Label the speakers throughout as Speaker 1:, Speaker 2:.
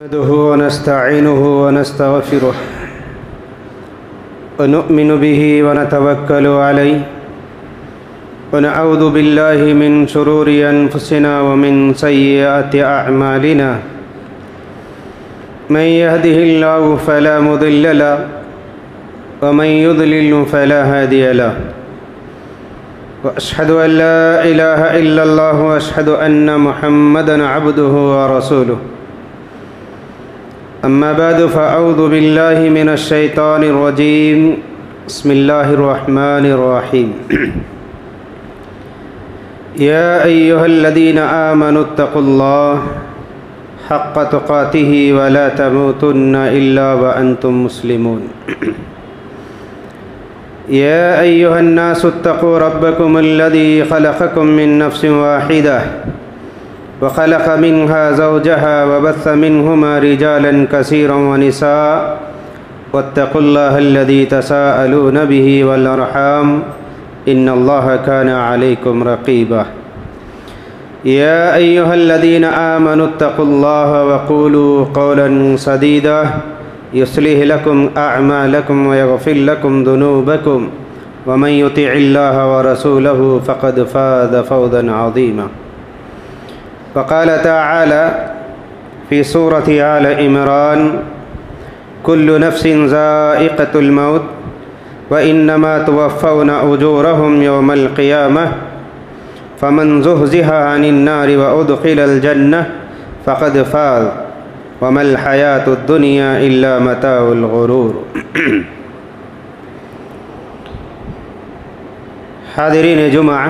Speaker 1: نحمده ونستعينه ونستغفره ونؤمن به ونتوكل عليه ونعوذ بالله من شرور أنفسنا ومن سيئات أعمالنا من يهده الله فلا مضل له ومن يضلل فلا هادي له وأشهد أن لا إله إلا الله وأشهد أن محمدًا عبده ورسوله أما بعد فأعوذ بالله من الشيطان الرجيم بسم الله الرحمن الرحيم يا أيها الذين آمنوا اتقوا الله حق تقاته ولا تموتن إلا وأنتم مسلمون يا أيها الناس اتقوا ربكم الذي خلقكم من نفس واحدة وخلق منها زوجها وبث منهما رجالا كثيرا ونساء واتقوا الله الذي تساءلون به والأرحام إن الله كان عليكم رقيبا يا أيها الذين آمنوا اتقوا الله وقولوا قولا سديدا يصلح لكم أعمالكم ويغفر لكم ذنوبكم ومن يطع الله ورسوله فقد فاز فوزا عظيما وقال تعالى في سورة آل عمران كل نفس ذائقة الموت وإنما توفون أجورهم يوم القيامة فمن زحزح عن النار وأدخل الجنة فقد فاز وما الحياة الدنيا إلا متاع الغرور حاضرین جمعہ،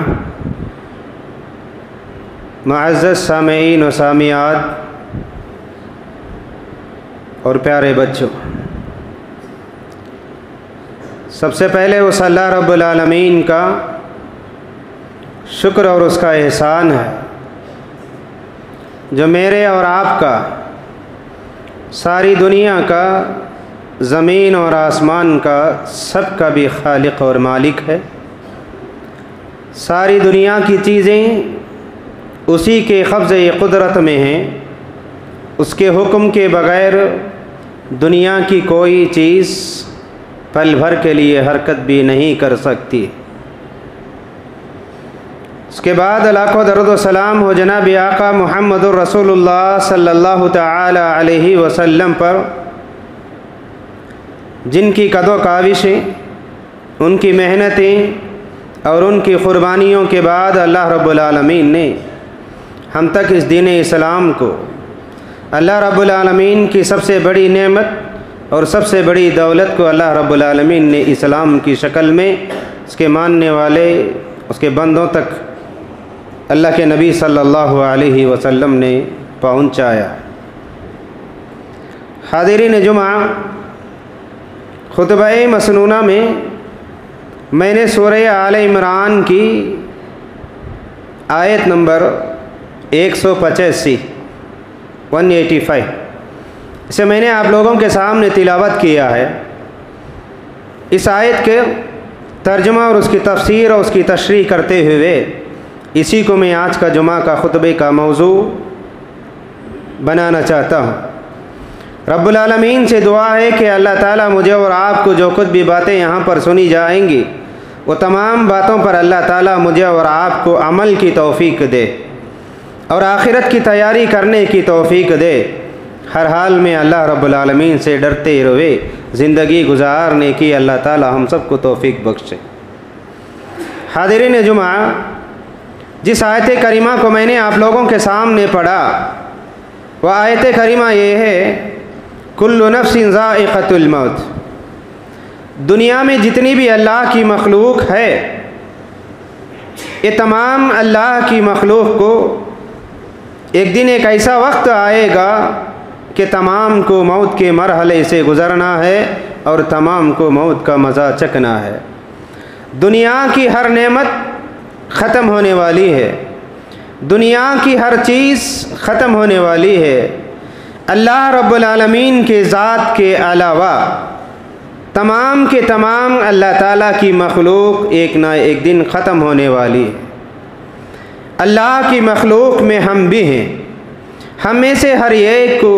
Speaker 1: معزز سامعین و سامعات اور پیارے بچوں، سب سے پہلے اس اللہ رب العالمین کا شکر اور اس کا احسان ہے جو میرے اور آپ کا، ساری دنیا کا، زمین اور آسمان کا، سب کا بھی خالق اور مالک ہے۔ ساری دنیا کی چیزیں اسی کے قبضے قدرت میں ہیں، اس کے حکم کے بغیر دنیا کی کوئی چیز پل بھر کے لیے حرکت بھی نہیں کر سکتی۔ اس کے بعد لاکھوں درود و سلام ہو جناب آقا محمد الرسول اللہ صلی اللہ تعالی علیہ وسلم پر، جن کی قد و کاوشیں، ان کی محنتیں اور ان کی قربانیوں کے بعد اللہ رب العالمین نے ہم تک اس دین اسلام کو، اللہ رب العالمین کی سب سے بڑی نعمت اور سب سے بڑی دولت کو اللہ رب العالمین نے اسلام کی شکل میں اس کے ماننے والے، اس کے بندوں تک اللہ کے نبی صلی اللہ علیہ وسلم نے پہنچایا۔ حاضرین جمعہ، خطبہ مسنونہ میں میں نے سورہ آل عمران کی آیت نمبر 185 اسے میں نے آپ لوگوں کے سامنے تلاوت کیا ہے۔ اس آیت کے ترجمہ اور اس کی تفسیر اور اس کی تشریح کرتے ہوئے اسی کو میں آج کا جمعہ کا خطبے کا موضوع بنانا چاہتا ہوں۔ رب العالمین سے دعا ہے کہ اللہ تعالیٰ مجھے اور آپ کو جو کچھ بھی باتیں یہاں پر سنی جائیں گی، وہ تمام باتوں پر اللہ تعالیٰ مجھے اور آپ کو عمل کی توفیق دے اور آخرت کی تیاری کرنے کی توفیق دے۔ ہر حال میں اللہ رب العالمین سے ڈرتے ہوئے زندگی گزارنے کی اللہ تعالیٰ ہم سب کو توفیق بخشے۔ حاضرین جمعہ، جس آیت کریمہ کو میں نے آپ لوگوں کے سامنے پڑھا، وہ آیت کریمہ یہ ہے، کل نفس ذائقۃ الموت۔ دنیا میں جتنی بھی اللہ کی مخلوق ہے، یہ تمام اللہ کی مخلوق کو ایک دن ایک ایسا وقت آئے گا کہ تمام کو موت کے مرحلے سے گزرنا ہے اور تمام کو موت کا مزہ چکھنا ہے۔ دنیا کی ہر نعمت ختم ہونے والی ہے، دنیا کی ہر چیز ختم ہونے والی ہے۔ اللہ رب العالمین کے ذات کے علاوہ تمام کے تمام اللہ تعالیٰ کی مخلوق ایک نہ ایک دن ختم ہونے والی ہے۔ اللہ کی مخلوق میں ہم بھی ہیں، ہم میں سے ہر ایک کو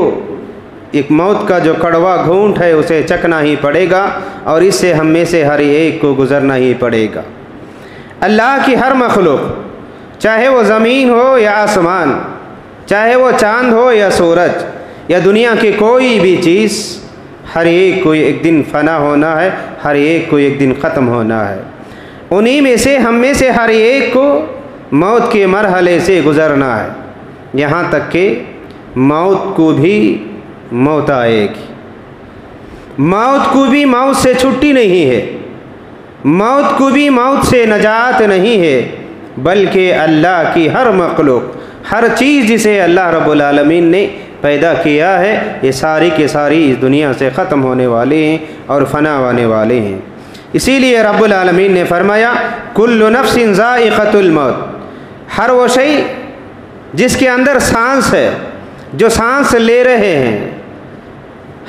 Speaker 1: एक मौत का जो कड़वा घूंट है उसे चखना ही पड़ेगा और इससे हम में से हर एक को गुज़रना ही पड़ेगा। अल्लाह की हर मखलूक, चाहे वो ज़मीन हो या आसमान, चाहे वो चाँद हो या सूरज या दुनिया की कोई भी चीज़, हर एक को एक दिन फ़ना होना है, हर एक को एक दिन ख़त्म होना है। उन्हीं में से हम में से हर एक को मौत के मरहले से गुज़रना है, यहाँ तक कि मौत को भी मौत आएगी। मौत को भी मौत से छुट्टी नहीं है, मौत को भी मौत से नजात नहीं है, बल्कि अल्लाह की हर मखलूक, हर चीज़ जिसे अल्लाह रब्बुल आलमीन ने पैदा किया है, ये सारी के सारी इस दुनिया से ख़त्म होने वाले हैं और फ़ना होने वाले हैं। इसीलिए रब्बुल आलमीन ने फरमाया कुल्लु नफ्सिन ज़ाइक़तुल मौत, हर वो शय जिसके अंदर सांस है, जो सांस ले रहे हैं,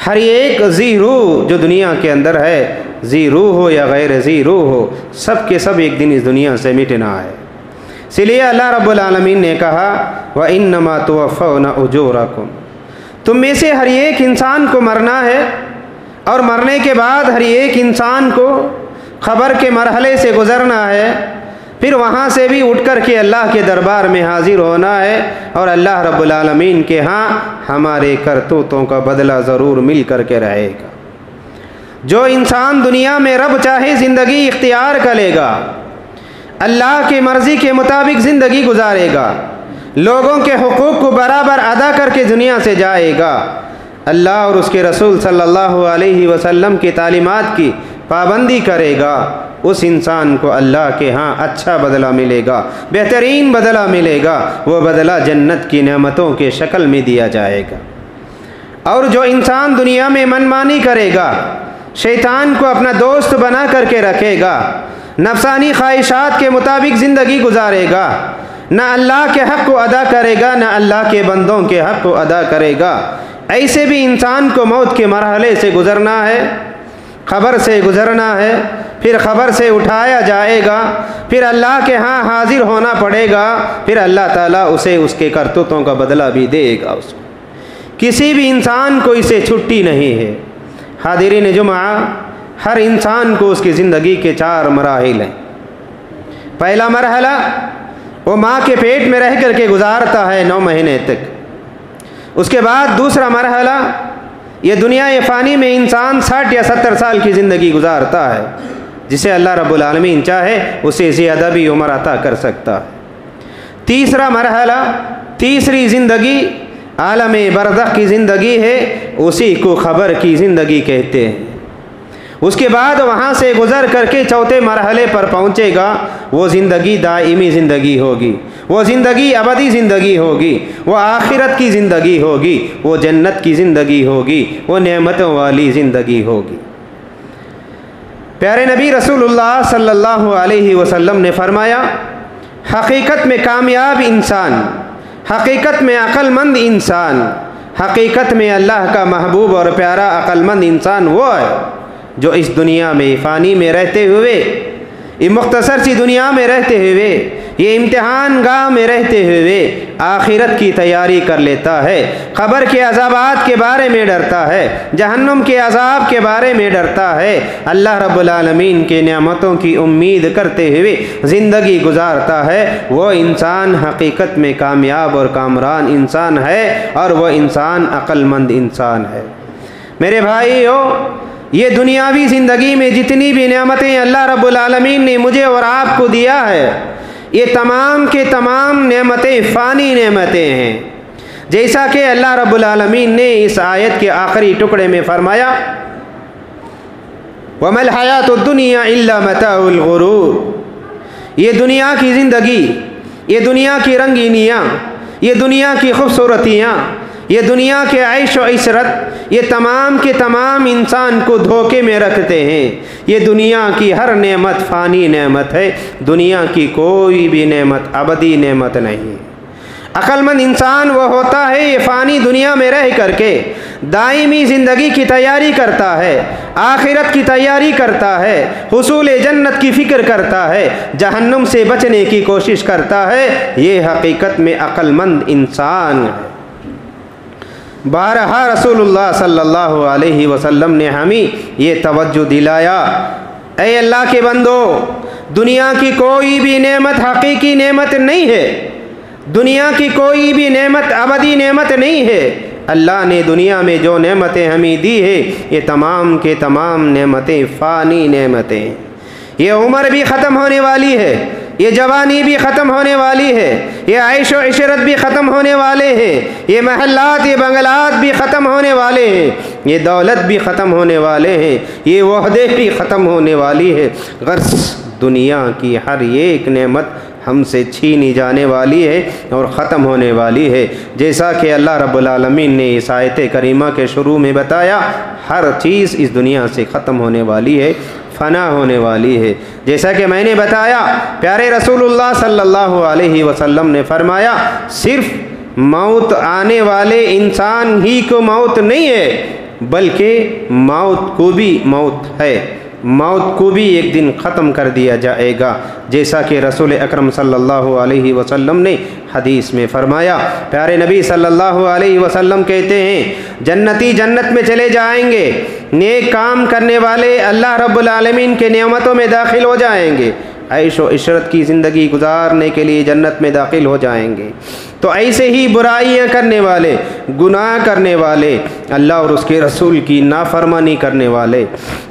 Speaker 1: हर एक ज़ी रूह जो दुनिया के अंदर है, ज़ी रूह हो या गैर ज़ी रूह हो, सब के सब एक दिन इस दुनिया से मिटना है। इसलिए अल्लाह रब्बुल आलमीन ने कहा व इन्नमा तुवफ़्फ़ौना उजूरकुम, तुम में से हर एक इंसान को मरना है और मरने के बाद हर एक इंसान को ख़बर के मरहले से गुज़रना है, फिर वहाँ से भी उठ कर के अल्लाह के दरबार में हाज़िर होना है और अल्लाह रब्बुल आलमीन के यहाँ हमारे करतूतों का बदला ज़रूर मिल कर के रहेगा। जो इंसान दुनिया में रब चाहे ज़िंदगी इख्तियार करेगा, अल्लाह की मर्ज़ी के मुताबिक ज़िंदगी गुजारेगा, लोगों के हुकूक़ को बराबर अदा करके दुनिया से जाएगा, अल्लाह और उसके रसूल सल्लल्लाहु अलैहि वसल्लम की तालीमात की पाबंदी करेगा, उस इंसान को अल्लाह के यहाँ अच्छा बदला मिलेगा, बेहतरीन बदला मिलेगा। वो बदला जन्नत की नेमतों के शक्ल में दिया जाएगा। और जो इंसान दुनिया में मनमानी करेगा, शैतान को अपना दोस्त बना करके रखेगा, नफसानी ख्वाहिशात के मुताबिक ज़िंदगी गुजारेगा, ना अल्लाह के हक़ को अदा करेगा, ना अल्लाह के बंदों के हक़ को अदा करेगा, ऐसे भी इंसान को मौत के मरहले से गुज़रना है, ख़बर से गुज़रना है, फिर ख़बर से उठाया जाएगा, फिर अल्लाह के यहाँ हाज़िर होना पड़ेगा, फिर अल्लाह ताला उसे उसके करतूतों का बदला भी देगा उसको। किसी भी इंसान को इसे छुट्टी नहीं है। हाज़िरीन जुमा, हर इंसान को उसकी ज़िंदगी के 4 मराहिल हैं। पहला मरहला वो माँ के पेट में रह कर के गुजारता है 9 महीने तक। उसके बाद दूसरा मरहला, ये दुनिया ये फ़ानी में इंसान 60 या 70 साल की ज़िंदगी गुजारता है, जिसे अल्लाह रब्बुल आलमीन चाहे उसे ज़्यादा भी उम्र अता कर सकता है। तीसरा मरहला, तीसरी ज़िंदगी आलम बरज़ख की ज़िंदगी है, उसी को ख़बर की ज़िंदगी कहते हैं। उसके बाद वहाँ से गुज़र करके चौथे मरहले पर पहुँचेगा, वो ज़िंदगी दाइमी ज़िंदगी होगी, वो ज़िंदगी अबदी ज़िंदगी होगी, वो आखिरत की ज़िंदगी होगी, वो जन्नत की ज़िंदगी होगी, वो नेमतों वाली ज़िंदगी होगी। प्यारे नबी रसूलुल्लाह सल्लल्लाहु अलैहि वसल्लम ने फरमाया, हकीकत में कामयाब इंसान, हकीकत में अक्लमंद इंसान, हकीकत में अल्लाह का महबूब और प्यारा अक्लमंद इंसान वो है जो इस दुनिया में फ़ानी में रहते हुए, ये मुख्तसर सी दुनिया में रहते हुए, ये इम्तिहान गाह में रहते हुए आखिरत की तैयारी कर लेता है, ख़बर के अज़ाबात के बारे में डरता है, जहन्नुम के अज़ाब के बारे में डरता है, अल्लाह रब्बुल आलमीन के नेमतों की उम्मीद करते हुए ज़िंदगी गुजारता है। वो इंसान हकीकत में कामयाब और कामरान इंसान है और वह इंसान अक्लमंद इंसान है। मेरे भाइयों, ये दुनियावी ज़िंदगी में जितनी भी नेमतें अल्लाह रब्बुल आलमीन ने मुझे और आपको दिया है, ये तमाम के तमाम नेमतें फ़ानी नेमतें हैं। जैसा कि अल्लाह रब्बुल आलमीन ने इस आयत के आखिरी टुकड़े में फरमाया, वमल हयातुद दुनिया इल्ला मताउल गुरूर, ये दुनिया की ज़िंदगी, ये दुनिया की रंगीनियाँ, ये दुनिया की खूबसूरतियाँ, ये दुनिया के ऐश व इशरत, ये तमाम के तमाम इंसान को धोखे में रखते हैं। ये दुनिया की हर नेमत फ़ानी नेमत है, दुनिया की कोई भी नेमत अबदी नेमत नहीं। अक्लमंद इंसान वो होता है ये फ़ानी दुनिया में रह करके दाइमी ज़िंदगी की तैयारी करता है, आखिरत की तैयारी करता है, हुसूल जन्नत की फ़िक्र करता है, जहन्नुम से बचने की कोशिश करता है। ये हकीकत में अक्लमंद इंसान है। बारहा रसूलुल्लाह सल्लल्लाहु अलैहि वसल्लम ने हमें ये तवज्जो दिलाया, ऐ अल्लाह के बंदो, दुनिया की कोई भी नेमत हकीकी नेमत नहीं है, दुनिया की कोई भी नेमत अबदी नेमत नहीं है। अल्लाह ने दुनिया में जो नेमतें हमें दी है ये तमाम के तमाम नेमतें फ़ानी नेमतें। ये उम्र भी ख़त्म होने वाली है, ये जवानी भी ख़त्म होने वाली है, ये आयशो इशरत भी ख़त्म होने वाले हैं, ये महल्लात ये बंगलात भी ख़त्म होने वाले हैं, ये दौलत भी ख़त्म होने वाले हैं, ये वहदे भी ख़त्म होने वाली है। गर्स दुनिया की हर एक नेमत हमसे छीनी जाने वाली है और ख़त्म होने वाली है। जैसा कि अल्लाह रब्बुल आलमीन ने इस आयत करीमा के शुरू में बताया, हर चीज़ इस दुनिया से ख़त्म होने वाली है, फ़ना होने वाली है। जैसा कि मैंने बताया, प्यारे रसूलुल्लाह सल्लल्लाहु अलैहि वसल्लम ने फरमाया, सिर्फ मौत आने वाले इंसान ही को मौत नहीं है, बल्कि मौत को भी मौत है, मौत को भी एक दिन ख़त्म कर दिया जाएगा। जैसा कि रसूल अकरम सल्लल्लाहु अलैहि वसल्लम ने हदीस में फ़रमाया, प्यारे नबी सल्लल्लाहु अलैहि वसल्लम कहते हैं, जन्नती जन्नत में चले जाएंगे, नेक काम करने वाले अल्लाह रब्बुल आलमीन के नेमतों में दाखिल हो जाएंगे, ऐशो इशरत की ज़िंदगी गुजारने के लिए जन्नत में दाखिल हो जाएंगे। तो ऐसे ही बुराइयां करने वाले, गुनाह करने वाले, अल्लाह और उसके रसूल की नाफरमानी करने वाले,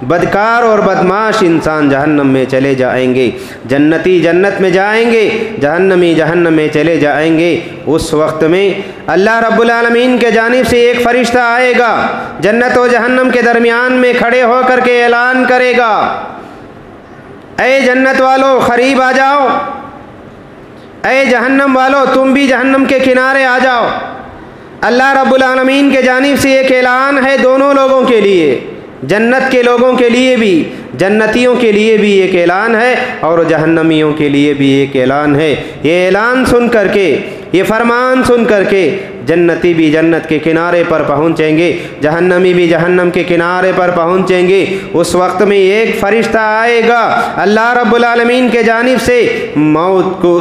Speaker 1: बदकार और बदमाश इंसान जहन्नम में चले जाएंगे। जन्नती जन्नत में जाएंगे, जहन्नमी जहन्नम में चले जाएंगे। उस वक्त में अल्लाह रब्बुल आलमीन के जानिब से एक फ़रिश्ता आएगा, जन्नत और जहन्नम के दरमियान में खड़े होकर के ऐलान करेगा, ऐ जन्नत वालों करीब आ जाओ, ऐ जहन्नम वालों तुम भी जहन्नम के किनारे आ जाओ। अल्लाह रब्बुल आलमीन के जानिब से एक ऐलान है दोनों लोगों के लिए, जन्नत के लोगों के लिए भी, जन्नतियों के लिए भी एक ऐलान है और जहन्नमियों के लिए भी एक ऐलान है। ये ऐलान सुन करके, ये फरमान सुन करके जन्नती भी जन्नत के किनारे पर पहुँचेंगे, जहन्नमी भी जहन्नम के किनारे पर पहुँचेंगे। उस वक्त में एक फ़रिश्ता आएगा, अल्लाह रब्बुल आलमीन के जानिब से मौत को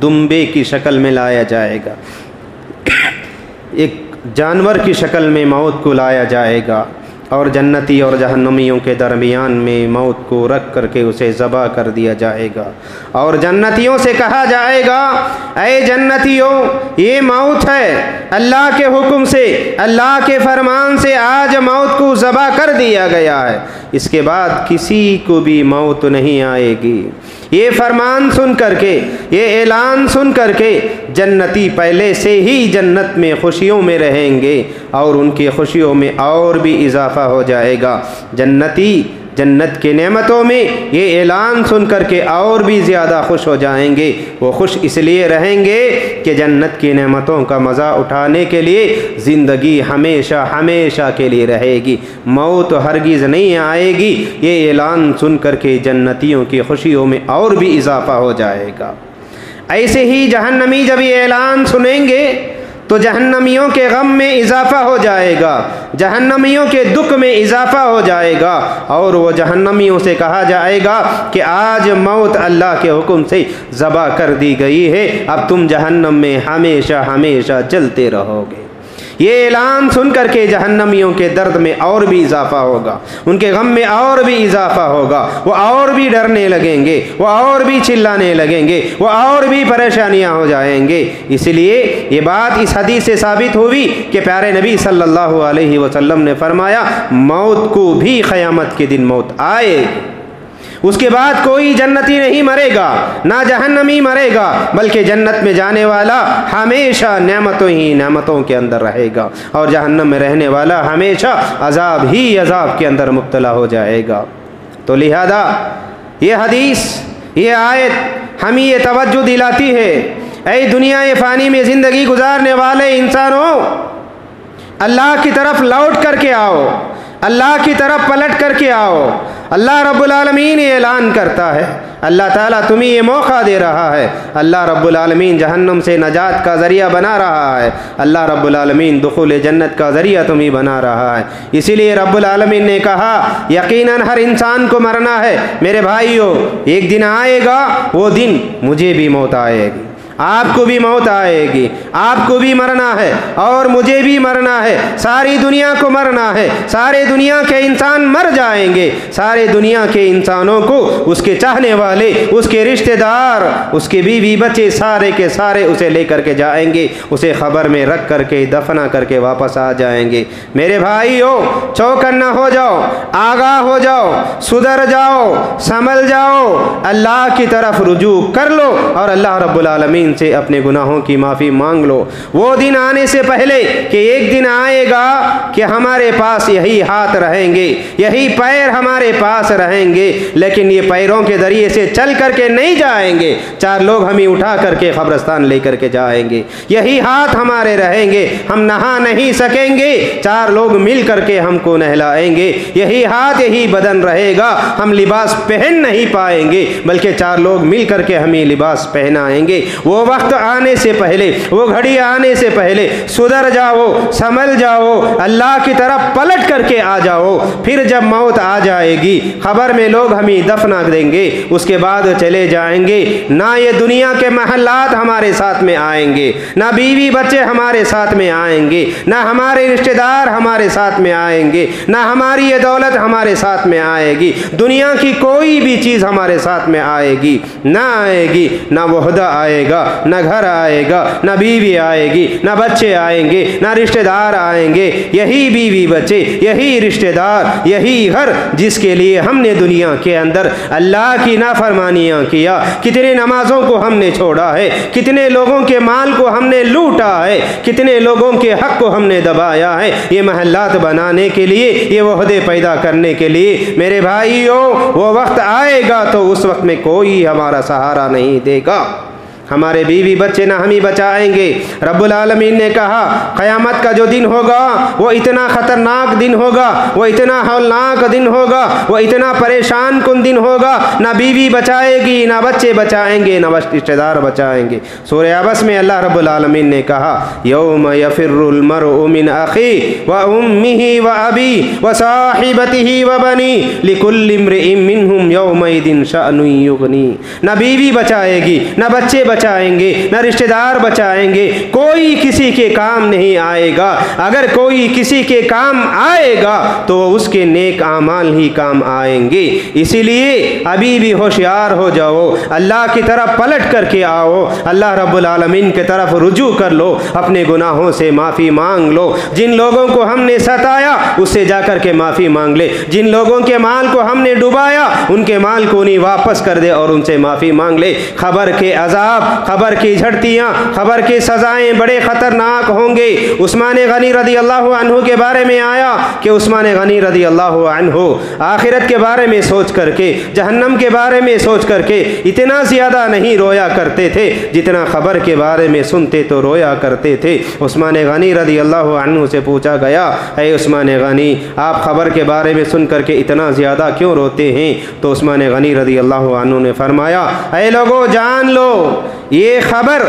Speaker 1: दुम्बे की शक्ल में लाया जाएगा, एक जानवर की शक्ल में मौत को लाया जाएगा और जन्नती और जहन्नमियों के दरमियान में मौत को रख करके उसे ज़बा कर दिया जाएगा और जन्नतियों से कहा जाएगा, ऐ जन्नतियों ये मौत है, अल्लाह के हुक्म से, अल्लाह के फरमान से आज मौत को ज़बा कर दिया गया है, इसके बाद किसी को भी मौत नहीं आएगी। ये फरमान सुन करके, ये ऐलान सुन करके जन्नती पहले से ही जन्नत में खुशियों में रहेंगे और उनकी खुशियों में और भी इजाफ़ा हो जाएगा। जन्नती जन्नत के नेमतों में ये ऐलान सुन करके और भी ज़्यादा खुश हो जाएंगे। वो खुश इसलिए रहेंगे कि जन्नत की नेमतों का मज़ा उठाने के लिए ज़िंदगी हमेशा हमेशा के लिए रहेगी, मौत हरगिज़ नहीं आएगी। ये ऐलान सुन करके जन्नतियों की खुशियों में और भी इजाफ़ा हो जाएगा। ऐसे ही जहन्नमी जब ये ऐलान सुनेंगे तो जहन्नमियों के गम में इजाफ़ा हो जाएगा, जहन्नमियों के दुख में इजाफ़ा हो जाएगा और वो जहन्नमियों से कहा जाएगा कि आज मौत अल्लाह के हुक्म से ज़बा कर दी गई है, अब तुम जहन्नम में हमेशा हमेशा जलते रहोगे। ये ऐलान सुन करके जहन्नमियों के दर्द में और भी इजाफ़ा होगा, उनके गम में और भी इजाफ़ा होगा, वो और भी डरने लगेंगे, वो और भी चिल्लाने लगेंगे, वो और भी परेशानियां हो जाएंगे। इसलिए ये बात इस हदीस से साबित हुई कि प्यारे नबी सल्लल्लाहु अलैहि वसल्लम ने फरमाया, मौत को भी क़यामत के दिन मौत आएगी, उसके बाद कोई जन्नती नहीं मरेगा, ना जहन्नमी मरेगा, बल्कि जन्नत में जाने वाला हमेशा नेमतों ही नेमतों के अंदर रहेगा और जहन्नम में रहने वाला हमेशा अजाब ही अजाब के अंदर मुब्तला हो जाएगा। तो लिहाजा ये हदीस, ये आयत हमें ये तवज्जो दिलाती है, ऐ दुनिया ये फ़ानी में ज़िंदगी गुजारने वाले इंसानों, अल्लाह की तरफ लौट करके आओ, अल्लाह की तरफ पलट करके आओ। अल्लाह रब्बुल आलमीन ऐलान करता है, अल्लाह ताला तुम्हें ये मौका दे रहा है, अल्लाह रब्बुल आलमीन जहन्नम से नजात का ज़रिया बना रहा है, अल्लाह रब्बुल आलमीन दुखुल जन्नत का ज़रिया तुम्हें बना रहा है। इसीलिए रब्बुल आलमीन ने कहा, यकीनन हर इंसान को मरना है मेरे भाइयों, एक दिन आएगा वो दिन मुझे भी मौत आएगी, आपको भी मौत आएगी, आपको भी मरना है और मुझे भी मरना है, सारी दुनिया को मरना है, सारे दुनिया के इंसान मर जाएंगे, सारे दुनिया के इंसानों को उसके चाहने वाले, उसके रिश्तेदार, उसके बीवी बच्चे सारे के सारे उसे लेकर के जाएंगे, उसे खबर में रख करके दफना करके वापस आ जाएंगे। मेरे भाइयों, चौकन्ना हो जाओ, आगाह हो जाओ, सुधर जाओ, संभल जाओ, अल्लाह की तरफ रुजू कर लो और अल्लाह रब्बुल आलमीन से अपने गुनाहों की माफ़ी मांग लो। वो दिन आने से पहले कि एक दिन आएगा कि हमारे पास यही हाथ रहेंगे, यही पैर हमारे पास रहेंगे, लेकिन ये पैरों के जरिए से चल करके नहीं जाएंगे, चार लोग हमें उठा करके कब्रिस्तान लेकर के जाएंगे। यही हाथ हमारे रहेंगे, हम नहा नहीं सकेंगे, चार लोग मिल करके हमको नहलाएंगे। यही हाथ, यही बदन रहेगा, हम लिबास पहन नहीं पाएंगे, बल्कि चार लोग मिल करके हमें लिबास पहनाएंगे। वो वक्त आने से पहले, वो घड़ी आने से पहले सुधर जाओ, संभल जाओ, अल्लाह की तरफ पलट करके आ जाओ। फिर जब मौत आ जाएगी, खबर में लोग हमें दफना देंगे, उसके बाद चले जाएंगे। ना ये दुनिया के महल्लात हमारे साथ में आएंगे, ना बीवी बच्चे हमारे साथ में आएंगे, ना हमारे रिश्तेदार हमारे साथ में आएंगे, ना हमारी ये दौलत हमारे साथ में आएगी, दुनिया की कोई भी चीज़ हमारे साथ में आएगी ना आएगी। ना वहदा आएगा, ना घर आएगा, ना बीवी आएगी, ना बच्चे आएंगे, ना रिश्तेदार आएंगे। यही बीवी बच्चे, यही रिश्तेदार, यही घर जिसके लिए हमने दुनिया के अंदर अल्लाह की नाफरमानियाँ किया, कितने नमाजों को हमने छोड़ा है, कितने लोगों के माल को हमने लूटा है, कितने लोगों के हक को हमने दबाया है, ये महल्लात बनाने के लिए, ये वहदे पैदा करने के लिए। मेरे भाइयों, वो वक्त आएगा तो उस वक्त में कोई हमारा सहारा नहीं देगा, हमारे बीवी बच्चे ना हम ही बचाएंगे। रब्बुल आलमीन ने कहा, क़यामत का जो दिन होगा वो इतना ख़तरनाक दिन होगा, वो इतना हौलनाक दिन होगा, वो इतना परेशान कुन दिन होगा, ना बीवी बचाएगी, ना बच्चे बचाएंगे, ना रिश्तेदार बचाएंगे। सूरह अबस में अल्लाह रब्बुल आलमीन ने कहा, यौम यफ़िर्रुल मरउ मिन अख़ी व उम्मिही व अबी व साहिबतिही व बनी लिकुल्लि इम्रिइन मिनहुम यौमइदिन शअनुन युग़नी। ना बीवी बचाएगी, ना बच्चे बचाएंगे, ना रिश्तेदार बचाएंगे, कोई किसी के काम नहीं आएगा। अगर कोई किसी के काम आएगा तो उसके नेक आमाल ही काम आएंगे। इसीलिए अभी भी होशियार हो जाओ, अल्लाह की तरफ पलट करके आओ, अल्लाह रब्बुल आलमीन की तरफ रुजू कर लो, अपने गुनाहों से माफ़ी मांग लो। जिन लोगों को हमने सताया उससे जाकर के माफ़ी मांग ले, जिन लोगों के माल को हमने डुबाया उनके माल को नहीं वापस कर दे और उनसे माफ़ी मांग ले। खबर के अजाब, खबर की झड़तियाँ, खबर की सज़ाएँ बड़े ख़तरनाक होंगे। उस्मान गनी रदी अल्लाह अन्हु के बारे में आया कि उस्मान गनी रदी अल्लाह अन्हु आखिरत के बारे में सोच करके, जहन्नम के बारे में सोच करके इतना ज़्यादा नहीं रोया करते थे जितना खबर के बारे में सुनते तो रोया करते थे। उस्मान गनी रदी अल्लाह अन्हु से पूछा गया, ऐ उस्मान गनी, आप खबर के बारे में सुन करके इतना ज़्यादा क्यों रोते हैं? तो उस्मान गनी रदी अल्लाह अन्हु ने फरमाया, ऐ लोगों, जान लो, ये खबर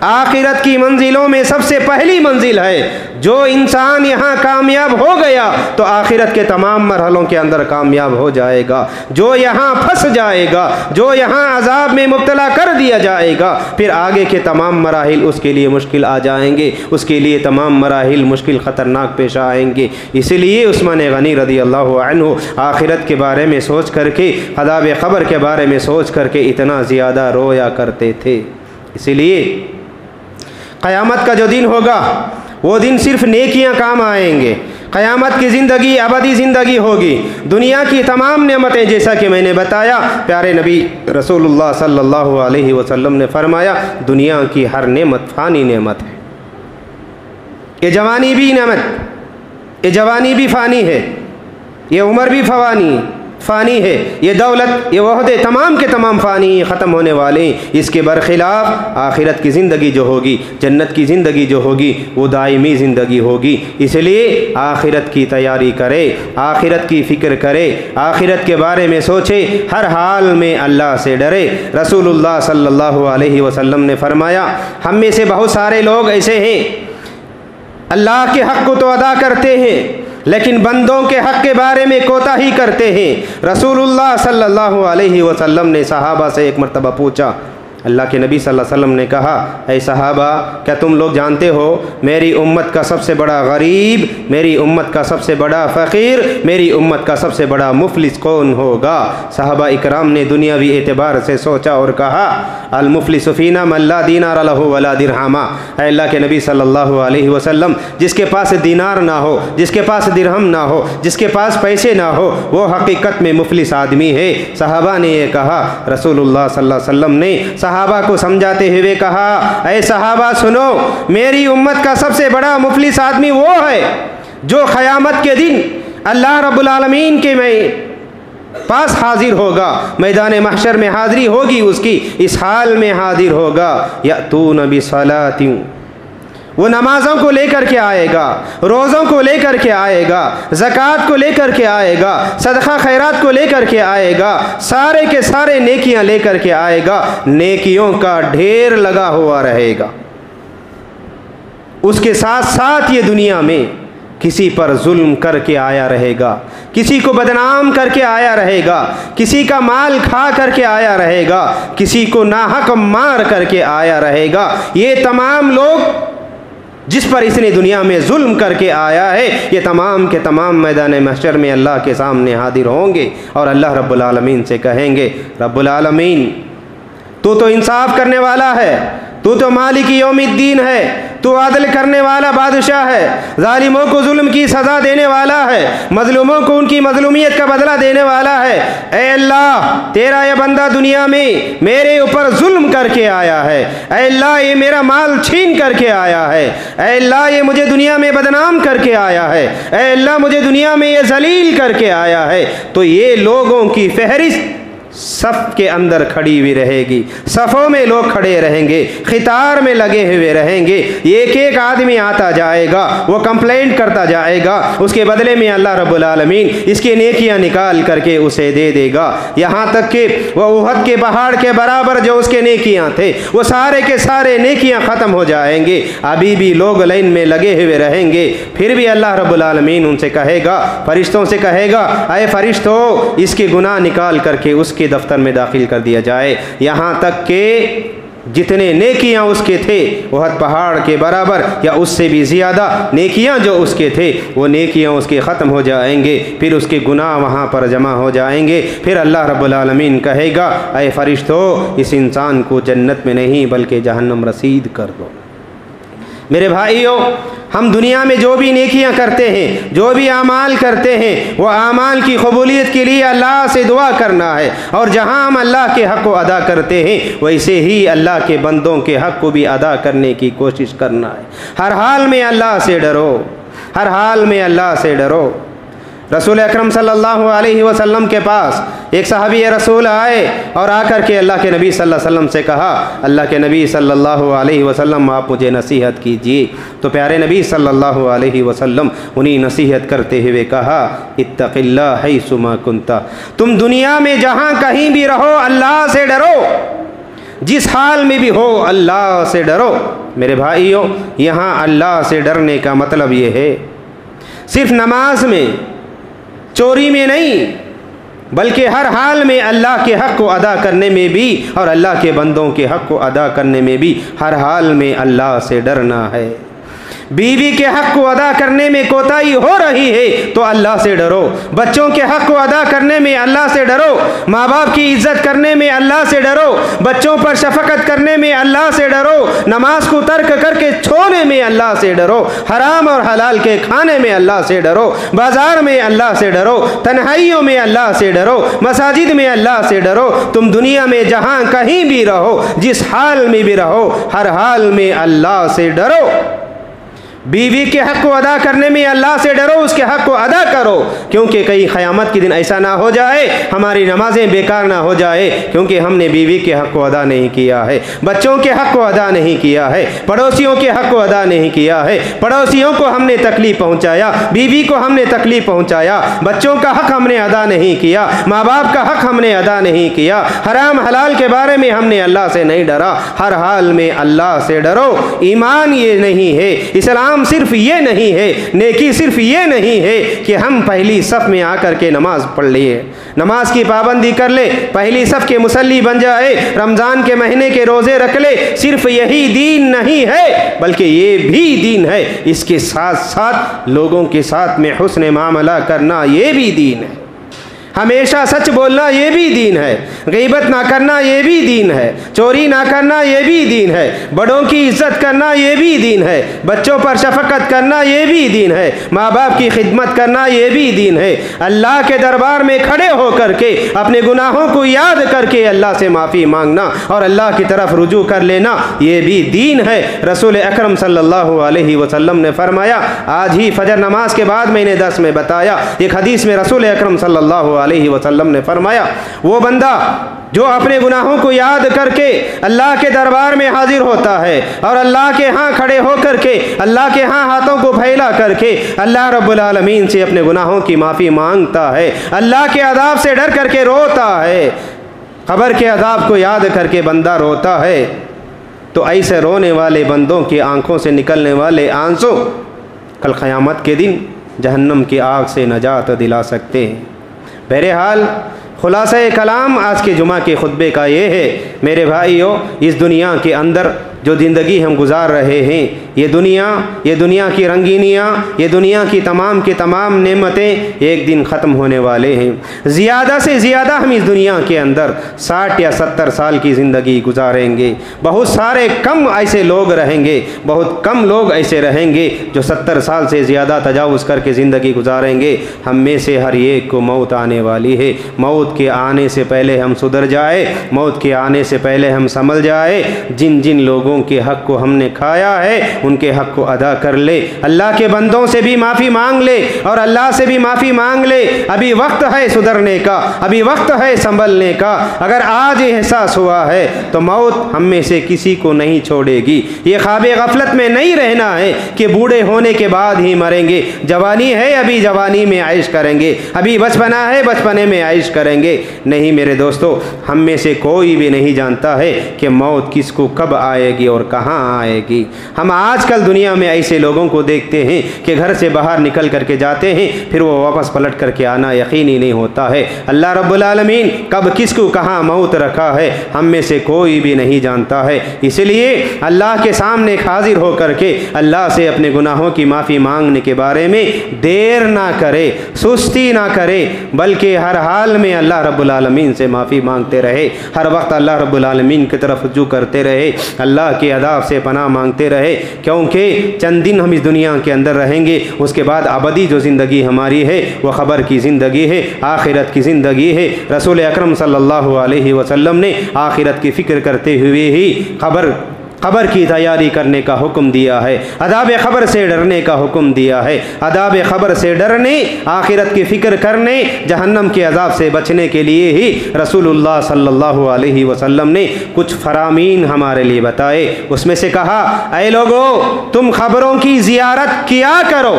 Speaker 1: आखिरत की मंजिलों में सबसे पहली मंजिल है। जो इंसान यहाँ कामयाब हो गया तो आखिरत के तमाम मरहलों के अंदर कामयाब हो जाएगा। जो यहाँ फंस जाएगा, जो यहाँ अजाब में मुब्तला कर दिया जाएगा, फिर आगे के तमाम मराहिल उसके लिए मुश्किल आ जाएंगे, उसके लिए तमाम मराहिल मुश्किल ख़तरनाक पेश आएंगे। इसलिए उस्मान गनी रदी अल्लाह अन्हु आखिरत के बारे में सोच करके, अज़ाब क़ब्र के बारे में सोच करके इतना ज़्यादा रोया करते थे। इसीलिए क़यामत का जो दिन होगा वो दिन सिर्फ नेकियां काम आएंगे। क़यामत की ज़िंदगी अबदी ज़िंदगी होगी। दुनिया की तमाम नेमतें, जैसा कि मैंने बताया, प्यारे नबी रसूलुल्लाह सल्लल्लाहु अलैहि वसल्लम ने फरमाया, दुनिया की हर नेमत फ़ानी नेमत है। ये जवानी भी नेमत, ये जवानी भी फ़ानी है, ये उम्र भी फ़ानी है, ये दौलत, ये वहदे तमाम के तमाम फ़ानी, ख़त्म होने वाले। इसके बरखिलाफ़ आखिरत की ज़िंदगी जो होगी, जन्नत की ज़िंदगी जो होगी, वो दायमी ज़िंदगी होगी। इसलिए आखिरत की तैयारी करे, आखिरत की फ़िक्र करे, आखिरत के बारे में सोचे, हर हाल में अल्लाह से डरे। रसूलुल्लाह सल्लल्लाहु अलैहि वसल्लम ने फरमाया, हम में से बहुत सारे लोग ऐसे हैं, अल्लाह के हक़ को तो अदा करते हैं लेकिन बंदों के हक़ के बारे में कोताही करते हैं। रसूलुल्लाह सल्लल्लाहु अलैहि वसल्लम ने सहाबा से एक मरतबा पूछा, اللہ کے نبی صلی اللہ علیہ وسلم نے کہا اے صحابہ کیا تم لوگ جانتے ہو میری امت کا سب سے بڑا غریب، میری امت کا سب سے بڑا فقیر، میری امت کا سب سے بڑا مفلس کون ہوگا؟ صحابہ اکرام نے دنیاوی اعتبار سے سوچا اور کہا المفلس فینا من لا دینار لہ ولا درہم۔ اے اللہ کے نبی صلی اللہ علیہ وسلم جس کے پاس دینار نہ ہو، جس کے پاس درہم نہ ہو، جس کے پاس پیسے نہ ہو، وہ حقیقت میں مفلس آدمی ہے۔ صحابہ نے یہ کہا، رسول اللہ صلی اللہ علیہ وسلم نے صحابہ کو سمجھاتے ہوئے کہا اے صحابہ سنو، میری امت کا سب سے بڑا مفلس آدمی وہ ہے جو قیامت کے دن اللہ رب العالمین کے پاس حاضر ہوگا، میدان محشر میں حاضری ہوگی اس کی، اس حال میں حاضر ہوگا یأتون بصلاۃ، وہ نمازوں کو لے کر کے آئے گا، روزوں کو لے کر کے آئے گا، زکوٰۃ کو لے کر کے آئے گا، صدقہ خیرات کو لے کر کے آئے گا، سارے کے سارے نیکیاں لے کر کے آئے گا، نیکیوں کا ڈھیر لگا ہوا رہے گا۔ اس کے ساتھ ساتھ یہ دنیا میں کسی پر ظلم کر کے آیا رہے گا، کسی کو بدنام کر کے آیا رہے گا، کسی کا مال کھا کر کے آیا رہے گا، کسی کو ناحق مار کر کے آیا رہے گا۔ یہ تمام لوگ جس پر اس نے دنیا میں ظلم کر کے آیا ہے، یہ تمام کے تمام میدان محشر میں اللہ کے سامنے حاضر ہوں گے اور اللہ رب العالمین سے کہیں گے رب العالمین تو انصاف کرنے والا ہے، تو مالک یوم الدین ہے، تو عدل کرنے والا بادشاہ ہے، ظالموں کو ظلم کی سزا دینے والا ہے، مظلوموں کو ان کی مظلومیت کا بدلہ دینے والا ہے۔ اے اللہ تیرا یہ بندہ دنیا میں میرے اوپر ظلم کر کے آیا ہے، اے اللہ یہ میرا مال چھین کر کے آیا ہے، اے اللہ یہ مجھے دنیا میں بدنام کر کے آیا ہے، اے اللہ مجھے دنیا میں یہ ذلیل کر کے آیا ہے۔ تو یہ لوگوں کی فہرست صف کے اندر کھڑی ہوئی رہے گی، صفوں میں لوگ کھڑے رہیں گے، قطار میں لگے ہوئے رہیں گے، ایک ایک آدمی آتا جائے گا، وہ کمپلینٹ کرتا جائے گا، اس کے بدلے میں اللہ رب العالمین اس کی نیکیاں نکال کر کے اسے دے دے گا، یہاں تک کہ وہ احد کے پہاڑ کے برابر جو اس کے نیکیاں تھے وہ سارے کے سارے نیکیاں ختم ہو جائیں گے، ابھی بھی لوگ لائن میں لگے ہوئے رہیں گے۔ پھر بھی اللہ رب العالمین ان سے کہے گا، فرشتوں سے کہے گا اے فرشتوں اس کے گناہ نکال کر کے اس کے دفتر میں داخل کر دیا جائے، یہاں تک کہ جتنے نیکیاں اس کے تھے احد پہاڑ کے برابر یا اس سے بھی زیادہ نیکیاں جو اس کے تھے وہ نیکیاں اس کے ختم ہو جائیں گے، پھر اس کے گناہ وہاں پر جمع ہو جائیں گے۔ پھر اللہ رب العالمین کہے گا اے فرشتوں اس انسان کو جنت میں نہیں بلکہ جہنم رسید کر دو۔ میرے بھائیوں ہم دنیا میں جو بھی نیکیاں کرتے ہیں، جو بھی اعمال کرتے ہیں، وہ اعمال کی قبولیت کے لیے اللہ سے دعا کرنا ہے، اور جہاں ہم اللہ کے حق کو ادا کرتے ہیں ویسے ہی اللہ کے بندوں کے حق کو بھی ادا کرنے کی کوشش کرنا ہے۔ ہر حال میں اللہ سے ڈرو، ہر حال میں اللہ سے ڈرو۔ رسول اکرم صلی اللہ علیہ وسلم کے پاس ایک صحابی رسول آئے اور آ کر کے اللہ کے نبی صلی اللہ علیہ وسلم سے کہا اللہ کے نبی صلی اللہ علیہ وسلم آپ مجھے نصیحت کیجیے۔ تو پیارے نبی صلی اللہ علیہ وسلم انہیں نصیحت کرتے ہوئے کہا اتق اللہ حیث ما کنت، تم دنیا میں جہاں کہیں بھی رہو اللہ سے ڈرو، جس حال میں بھی ہو اللہ سے ڈرو۔ میرے بھائیوں یہاں اللہ سے ڈرنے کا مطلب یہ ہے صرف نماز میں، چوری میں نہیں، بلکہ ہر حال میں اللہ کے حق کو ادا کرنے میں بھی اور اللہ کے بندوں کے حق کو ادا کرنے میں بھی ہر حال میں اللہ سے ڈرنا ہے۔ بیوی کے حق کو ادا کرنے میں کوتاہی ہو رہی ہے تو اللہ سے ڈرو، بچوں کے حق کو ادا کرنے میں اللہ سے ڈرو، ماں باپ کی عزت کرنے میں اللہ سے ڈرو، بچوں پر شفقت کرنے میں اللہ سے ڈرو، نماز کو ترک کر کے چھوڑنے میں اللہ سے ڈرو، حرام اور حلال کے کھانے میں اللہ سے ڈرو، بازار میں اللہ سے ڈرو، تنہائیوں میں اللہ سے ڈرو، مساجد میں اللہ سے ڈرو۔ تم دنیا میں جہاں کہیں بھی رہو، جس حال میں بھی رہو، ہر حال میں اللہ سے ڈرو۔ بیوی کے حق کو ادا کرنے میں اللہ سے ڈرو، اس کے حق کو ادا کرو، کیونکہ کئی قیامت کے دن ایسا نہ ہو جائے ہماری نمازیں بیکار نہ ہو جائے کیونکہ ہم نے بیوی کے حق کو ادا نہیں کیا ہے، بچوں کے حق کو ادا نہیں کیا ہے، پڑوسیوں کے حق کو ادا نہیں کیا ہے، پڑوسیوں کو ہم نے تکلیف پہنچایا، بیوی کو ہم نے تکلیف پہنچایا، بچوں کا حق ہم نے ادا نہیں کیا، ماں باپ کا حق ہم نے ادا نہیں کیا، حرام حلال کے بارے میں ہم نے اللہ سے نہیں ڈرا۔ ہر حال میں اللہ سے ڈرو۔ ایمان یہ نہیں ہے، اسلام صرف یہ نہیں ہے، نیکی صرف یہ نہیں ہے کہ ہم پہلی صف میں آ کر کے نماز پڑھ لیے، नमाज की पाबंदी कर ले, पहली सफ़ के मुसल्ली बन जाए, रमज़ान के महीने के रोज़े रख ले। सिर्फ यही दीन नहीं है बल्कि ये भी दीन है। इसके साथ साथ लोगों के साथ में हुस्न मामला करना ये भी दीन है। हमेशा सच बोलना ये भी दीन है। गीबत ना करना ये भी दीन है। चोरी ना करना ये भी दीन है। बड़ों की इज्जत करना ये भी दीन है। बच्चों पर शफकत करना ये भी दीन है। माँ बाप की खिदमत करना ये भी दीन है। अल्लाह के दरबार में खड़े होकर के अपने गुनाहों को याद करके अल्लाह से माफ़ी मांगना और अल्लाह की तरफ रुजू कर लेना ये भी दीन है। रसूल अकरम सल्लल्लाहु अलैहि वसल्लम ने फरमाया, आज ही फजर नमाज के बाद मैंने दर्स में बताया, एक हदीस में रसूल अकरम सल्लल्लाहु अलैहि वसल्लम ने फरमाया, वो बंदा जो अपने गुनाहों को याद करके अल्लाह के दरबार में हाजिर होता है और अल्लाह के यहाँ खड़े होकर के अल्लाह के यहाँ हाथों को फैला करके अल्लाह रब्बुल आलमीन से अपने गुनाहों की माफ़ी मांगता है, अल्लाह के अज़ाब से डर करके रोता है, क़ब्र के अज़ाब को याद करके बंदा रोता है, तो ऐसे रोने वाले बंदों की आंखों से निकलने वाले आंसू कल क़यामत के दिन जहन्नम की आग से नजात दिला सकते हैं। बहरहाल खुलासा कलाम आज के जुमा के खुतबे का ये है, मेरे भाइयों, इस दुनिया के अंदर जो ज़िंदगी हम गुजार रहे हैं, ये दुनिया की रंगीनियाँ, ये दुनिया की तमाम नेमतें एक दिन ख़त्म होने वाले हैं। ज़्यादा से ज़्यादा हम इस दुनिया के अंदर 60 या 70 साल की ज़िंदगी गुजारेंगे। बहुत सारे कम ऐसे लोग रहेंगे, बहुत कम लोग ऐसे रहेंगे जो 70 साल से ज़्यादा तजावुज़ करके ज़िंदगी गुजारेंगे। हम में से हर एक को मौत आने वाली है। मौत के आने से पहले हम सुधर जाए, मौत के आने से पहले हम संभल जाए। जिन जिन लोगों के हक़ को हमने खाया है उनके हक़ को अदा कर ले। अल्लाह के बंदों से भी माफ़ी मांग ले और अल्लाह से भी माफ़ी मांग ले। अभी वक्त है सुधरने का, अभी वक्त है संभलने का। अगर आज एहसास हुआ है तो मौत हम में से किसी को नहीं छोड़ेगी। ये ख्वाबे गफलत में नहीं रहना है कि बूढ़े होने के बाद ही मरेंगे। जवानी है, अभी जवानी में आइश करेंगे, अभी बचपना है, बचपने में आइश करेंगे। नहीं मेरे दोस्तों, हम में से कोई भी नहीं जानता है कि मौत किसको कब आएगी और कहाँ आएगी। हम आजकल दुनिया में ऐसे लोगों को देखते हैं कि घर से बाहर निकल करके जाते हैं, फिर वो वापस पलट करके आना यकीनी नहीं होता है। अल्लाह रब्बुल आलमीन कब किसको कहाँ मौत रखा है हम में से कोई भी नहीं जानता है। इसलिए अल्लाह के सामने हाजिर होकर के अल्लाह से अपने गुनाहों की माफ़ी मांगने के बारे में देर ना करे, सुस्ती ना करे, बल्कि हर हाल में अल्लाह रब्बुल आलमीन से माफ़ी मांगते रहे। हर वक्त अल्लाह रब्बुल आलमीन की तरफ रुजू करते रहे, अल्लाह के अज़ाब से पनाह मांगते रहे। क्योंकि चंद दिन हम इस दुनिया के अंदर रहेंगे, उसके बाद अबदी जो ज़िंदगी हमारी है वह ख़बर की ज़िंदगी है, आखिरत की ज़िंदगी है। रसूल अकरम सल्लल्लाहु अलैहि वसल्लम ने आखिरत की फ़िक्र करते हुए ही ख़बर की तैयारी करने का हुक्म दिया है, अदाब ख़बर से डरने का हुक्म दिया है। अदाब ख़बर से डरने, आखिरत की फ़िक्र करने, जहन्नम के अज़ाब से बचने के लिए ही रसूलुल्लाह सल्लल्लाहु अलैहि वसल्लम ने कुछ फरामीन हमारे लिए बताए। उसमें से कहा, ऐ लोगो, तुम ख़बरों की ज़ियारत किया करो,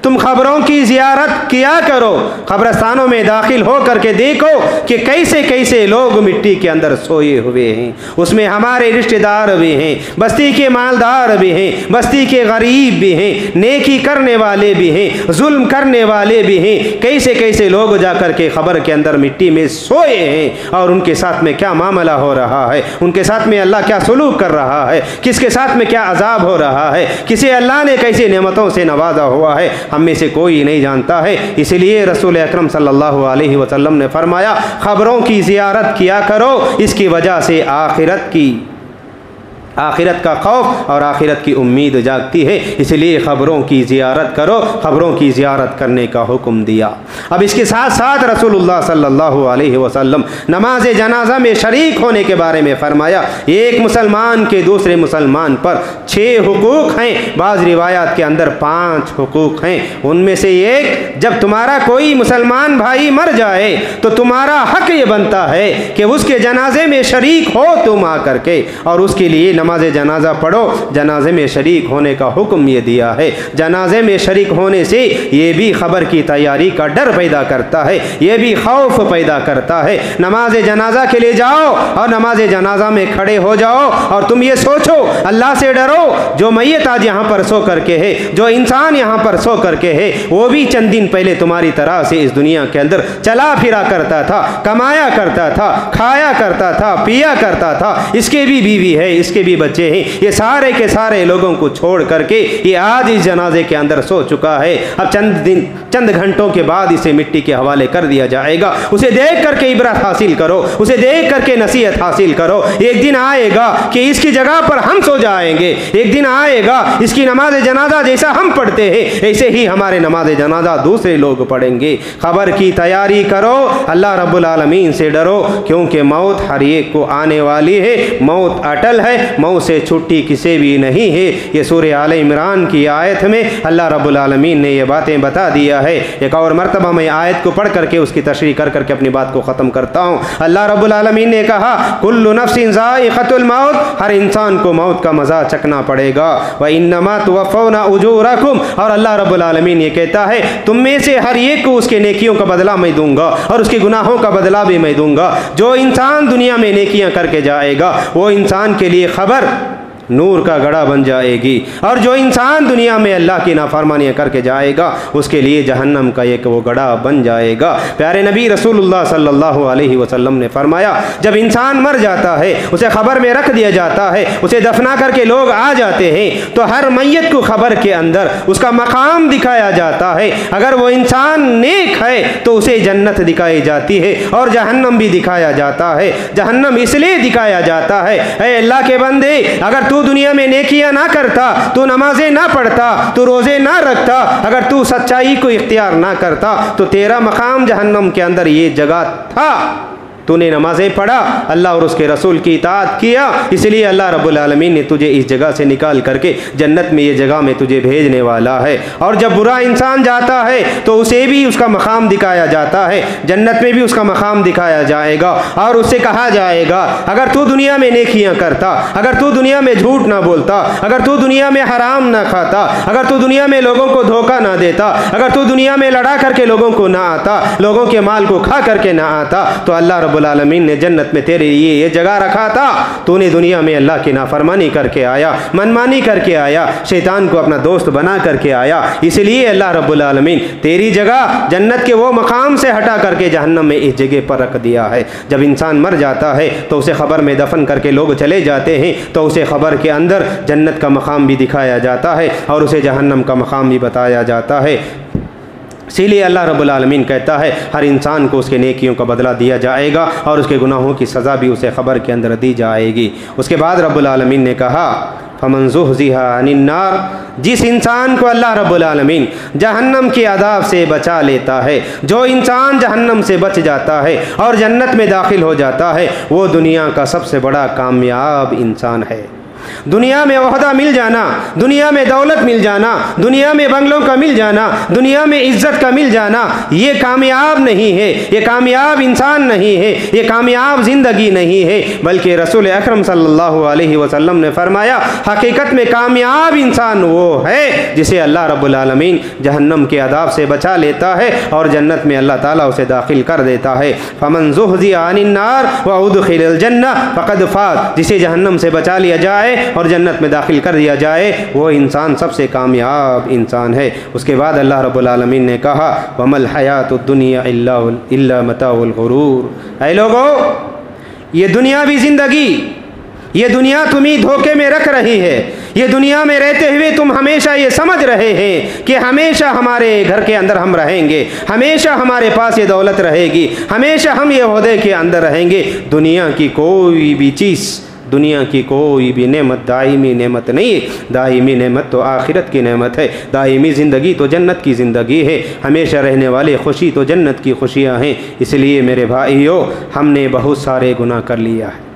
Speaker 1: तुम ख़बरों की ज़ियारत किया करो। क़ब्रस्तानों में दाखिल हो करके देखो कि कैसे कैसे लोग मिट्टी के अंदर सोए हुए हैं। उसमें हमारे रिश्तेदार भी हैं, बस्ती के मालदार भी हैं, बस्ती के गरीब भी हैं, नेकी करने वाले भी हैं, जुल्म करने वाले भी हैं। कैसे कैसे लोग जा कर के ख़बर के अंदर मिट्टी में सोए हैं और उनके साथ में क्या मामला हो रहा है, उनके साथ में अल्लाह क्या सलूक कर रहा है, किसके साथ में क्या अजाब हो रहा है, किसे अल्लाह ने कैसे नेमतों से नवाजा हुआ है, हम में से कोई नहीं जानता है। इसलिए रसूल अकरम सल्लल्लाहु अलैहि वसल्लम ने फरमाया, ख़बरों की ज़ियारत किया करो, इसकी वजह से आखिरत का खौफ और आखिरत की उम्मीद जागती है। इसलिए ख़बरों की ज़ियारत करो, ख़बरों की ज़ियारत करने का हुक्म दिया। अब इसके साथ साथ रसूलुल्लाह सल्लल्लाहु अलैहि वसल्लम नमाज जनाजा में शरीक होने के बारे में फ़रमाया। एक मुसलमान के दूसरे मुसलमान पर 6 हुकूक़ हैं, बाज़ रिवायात के अंदर 5 हुकूक़ हैं। उनमें से एक, जब तुम्हारा कोई मुसलमान भाई मर जाए तो तुम्हारा हक़ ये बनता है कि उसके जनाजे में शरीक हो तुम आ करके और उसके लिए नमाज जनाजा पढ़ो, जनाजे में शरीक होने का हुक्म ये दिया है। जनाजे में शरीक होने से ये भी खबर की तैयारी का डर पैदा करता है, ये भी खौफ पैदा करता है। नमाज जनाजा के लिए जाओ और नमाज जनाजा में खड़े हो जाओ और तुम ये सोचो, अल्लाह से डरो। जो मैयत आज यहाँ पर सो करके है, जो इंसान यहाँ पर सो करके है, वो भी चंद दिन पहले तुम्हारी तरह से इस दुनिया के अंदर चला फिरा करता था, कमाया करता था, खाया करता था, पिया करता था। इसके भी बीवी है, इसके भी बच्चे हैं। ये सारे के सारे लोगों को छोड़ करके ये आज इस जनाजे के अंदर सो चुका है। अब चंद घंटों के बाद इसे मिट्टी के हवाले कर दिया जाएगा। उसे देख करके इबरत हासिल करो, उसे देख करके नसीहत हासिल करो। एक दिन आएगा कि इसकी जगह पर हम सो जाएंगे, एक दिन आएगा इसकी नमाज जनाजा जैसा हम पढ़ते हैं ऐसे ही हमारे नमाज जनाजा दूसरे लोग पढ़ेंगे। खबर की तैयारी करो, अल्लाह रब्बुल आलमीन से डरो, क्योंकि मौत हर एक को आने वाली है। मौत अटल है, मौत से छुट्टी किसी भी नहीं है। ये सूरह आल इमरान की आयत में अल्लाह रब्बुल आलमीन ने ये बातें बता दिया है। एक और मरतबा मैं आयत को पढ़ करके उसकी तशरीह कर करके अपनी बात को ख़त्म करता हूँ। अल्लाह रब्बुल आलमीन ने कहा, कुल्लु नफ्सिन ज़ाइक़तुल मौत, हर इंसान को मौत का मज़ा चखना पड़ेगा। व इन्नमा तुवफ़्फ़ौना उजूरकुम, और अल्लाह रब्बुल आलमीन ये कहता है तुम में से हर एक को उसके नेकियों का बदला मैं दूंगा और उसके गुनाहों का बदला भी मैं दूंगा। जो इंसान दुनिया में नेकियां करके जाएगा वो इंसान के लिए खबर नूर का गड़ा बन जाएगी, और जो इंसान दुनिया में अल्लाह की नाफरमानियाँ करके जाएगा उसके लिए जहन्नम का एक वो गड़ा बन जाएगा। प्यारे नबी रसूलुल्लाह सल्लल्लाहु अलैहि वसल्लम ने फरमाया, जब इंसान मर जाता है, उसे खबर में रख दिया जाता है, उसे दफना करके लोग आ जाते हैं, तो हर मैयत को खबर के अंदर उसका मकाम दिखाया जाता है। अगर वो इंसान नेक है तो उसे जन्नत दिखाई जाती है और जहन्नम भी दिखाया जाता है। जहन्नम इसलिए दिखाया जाता है, ऐ अल्लाह के बंदे, अगर तू दुनिया में नेकियां ना करता, तू नमाजें ना पढ़ता, तू रोजे ना रखता, अगर तू सच्चाई को इख्तियार ना करता तो तेरा मकाम जहन्नम के अंदर ये जगह था। तूने नमाजें पढ़ा, अल्लाह और उसके रसूल की इताअत किया, इसलिए अल्लाह रब्बुल आलमीन ने तुझे इस जगह से निकाल करके जन्नत में ये जगह में तुझे भेजने वाला है। और जब बुरा इंसान जाता है तो उसे भी उसका मकाम दिखाया जाता है, जन्नत में भी उसका मकाम दिखाया जाएगा और उससे कहा जाएगा, अगर तू दुनिया में नेकियां करता, अगर तू दुनिया में झूठ ना बोलता, अगर तू दुनिया में हराम ना खाता, अगर तू दुनिया में लोगों को धोखा ना देता, अगर तू दुनिया में लड़ा करके लोगों को ना आता, लोगों के माल को खा करके ना आता, तो अल्लाह रब्बुल आलमीन ने जन्नत में तेरे लिए ये जगह रखा था। तूने दुनिया में अल्लाह की नाफरमानी करके आया, मनमानी करके आया, शैतान को अपना दोस्त बना करके आया, इसलिए अल्लाह रब्बुल आलमीन तेरी जगह जन्नत के वो मकाम से हटा करके जहन्नम में इस जगह पर रख दिया है। जब इंसान मर जाता है तो उसे खबर में दफन करके लोग चले जाते हैं, तो उसे खबर के अंदर जन्नत का मकाम भी दिखाया जाता है और उसे जहन्नम का मकाम भी बताया जाता है। इसीलिए अल्लाह रब्बुल आलमीन कहता है हर इंसान को उसके नेकियों का बदला दिया जाएगा और उसके गुनाहों की सज़ा भी उसे ख़बर के अंदर दी जाएगी। उसके बाद रब्बुल आलमीन ने कहा, फमन ज़ुहज़िहा अनिन नार, जिस इंसान को अल्लाह रब्बुल आलमीन जहन्नम के अज़ाब से बचा लेता है, जो इंसान जहन्नम से बच जाता है और जन्नत में दाखिल हो जाता है, वो दुनिया का सबसे बड़ा कामयाब इंसान है। दुनिया में ओहदा मिल जाना, दुनिया में दौलत मिल जाना, दुनिया में बंगलों का मिल जाना, दुनिया में इज्जत का मिल जाना, ये कामयाब नहीं है, ये कामयाब इंसान नहीं है, ये कामयाब ज़िंदगी नहीं है। बल्कि रसूल अकरम सल्लल्लाहु अलैहि वसल्लम ने फरमाया, हकीकत में कामयाब इंसान वो है जिसे अल्लाह रब्बुल आलमीन जहन्नम के अज़ाब से बचा लेता है और जन्नत में अल्लाह ताला उसे दाखिल कर देता है। फमन ज़ुहज़िहा अनिन नार व उदखिलल जन्नह फ़क़द फ़ाज़, जिसे जहन्नम से बचा लिया जाए और जन्नत में दाखिल कर दिया जाए, वो इंसान सबसे कामयाब इंसान है। उसके बाद अल्लाह रब्बुल आलमीन ने कहा, वमल हयातुद दुनिया इल्ला मताउल गुरूर। ऐ लोगो, ये दुनियावी ज़िंदगी, ये दुनिया तुम्हें धोखे में रख रही है। ये दुनिया में रहते हुए तुम हमेशा ये समझ रहे हैं कि हमेशा हमारे घर के अंदर हम रहेंगे, हमेशा हमारे पास ये दौलत रहेगी, हमेशा हम ये ओहदे के अंदर रहेंगे। दुनिया की कोई भी चीज़, दुनिया की कोई भी नेमत दायमी नेमत नहीं है। दायमी नेमत तो आखिरत की नेमत है, दायमी ज़िंदगी तो जन्नत की ज़िंदगी है, हमेशा रहने वाली खुशी तो जन्नत की खुशियाँ हैं। इसलिए मेरे भाइयों, हमने बहुत सारे गुनाह कर लिया है,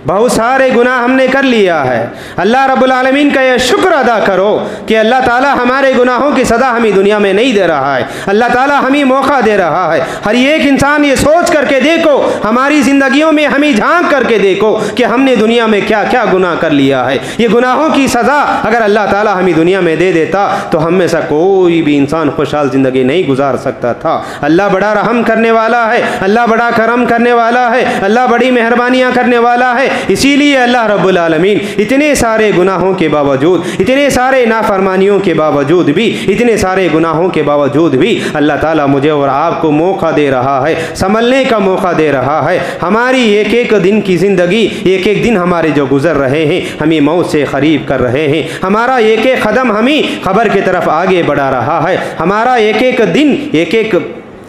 Speaker 1: बहुत सारे गुनाह हमने कर लिया है। अल्लाह रब्बुल आलमीन का यह शुक्र अदा करो कि अल्लाह ताला हमारे गुनाहों की सज़ा हमें दुनिया में नहीं दे रहा है, अल्लाह ताला हमें मौका दे रहा है। हर एक इंसान ये सोच करके देखो, हमारी ज़िंदगियों में हमें झांक करके देखो कि हमने दुनिया में क्या क्या गुनाह कर लिया है। ये गुनाहों की सज़ा अगर अल्लाह ताला हमें दुनिया में दे देता तो हम में से कोई भी इंसान खुशहाल ज़िंदगी नहीं गुजार सकता था। अल्लाह बड़ा रहम करने वाला है, अल्लाह बड़ा करम करने वाला है, अल्लाह बड़ी मेहरबानियाँ करने वाला है। इसीलिए अल्लाह रब्बुल आलमीन इतने सारे गुनाहों के बावजूद, इतने सारे नाफरमानियों के बावजूद भी, इतने सारे गुनाहों के बावजूद भी अल्लाह ताला मुझे और आपको मौका दे रहा है, संभलने का मौका दे रहा है। हमारी एक एक दिन की ज़िंदगी, एक एक दिन हमारे जो गुजर रहे हैं हमें मौत से करीब कर रहे हैं। हमारा एक एक कदम हमें खबर की तरफ आगे बढ़ा रहा है। हमारा एक एक दिन, एक एक